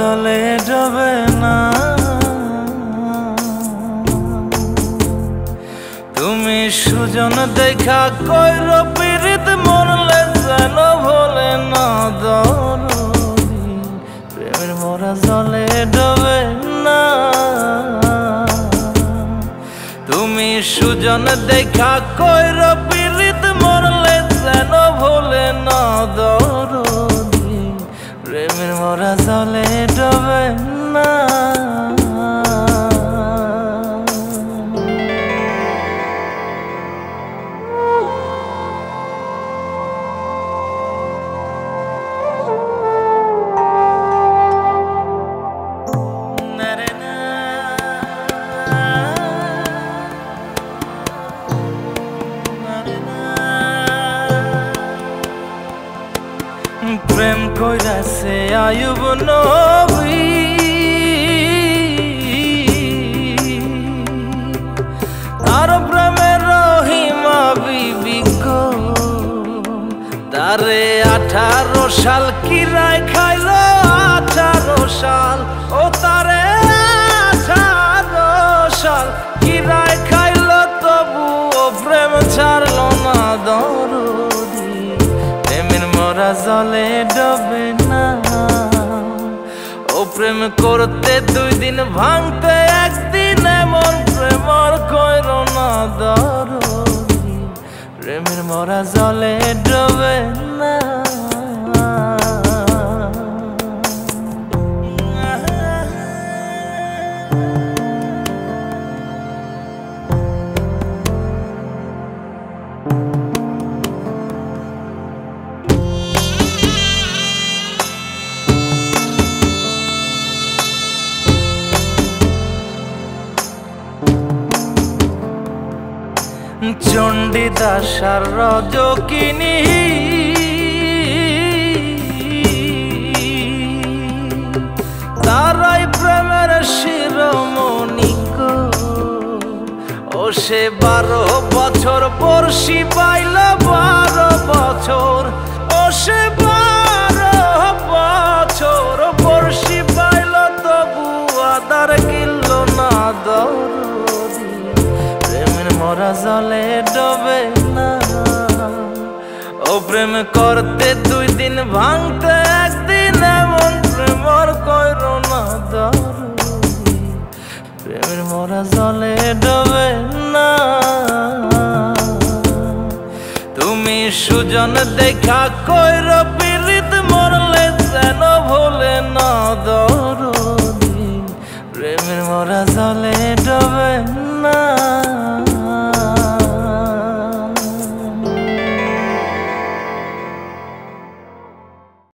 জলে ডোবে না। তুমি সুজন দেখা কইর পীড়িত মরলে যেন ভোলে না দরদি, প্রেমের মরা জলে ডোবে না। তুমি সুজন দেখা কইর পীড়িত মরলে যেন ভোলে না দরদি, প্রেমের মরা জলে ডোবে না। প্রেম কইরাছে আয়ুব নবী, তার প্রেমের রহিমা বিবি গো, তারে 18 সাল কিরায় খাইল 18 সাল, ও তারে 18 সাল কিরায় খাইল, তবু ও প্রেম ছাড়ল না দরদি, প্রেমের মরা জলে ডোবে না। ও প্রেম করতে 2 দিন ভাঙতে 1 দিন, এমন প্রেম আর কইর না দরদি, প্রেমের মরা জলে ডোবে না। চণ্ডীদাস আর রজকিনী, তারাই প্রেমের শিরোমণি গো, ও সে 12 বছর বর্ষি পাইল 12 বছর, ও সে 12 বছর বর্ষি পাইল, তবু আদার গিলল না দরদি, প্রেমের মরা জলে ডোবে না। ও প্রেম করতে 2 দিন ভাঙতে 1 দিন, এমন প্রেম আর কইর না দরদি, প্রেমের মরা জলে ডোবে না। তুমি সুজন দেখা কইর পীড়িত মরলে যেন ভোলে না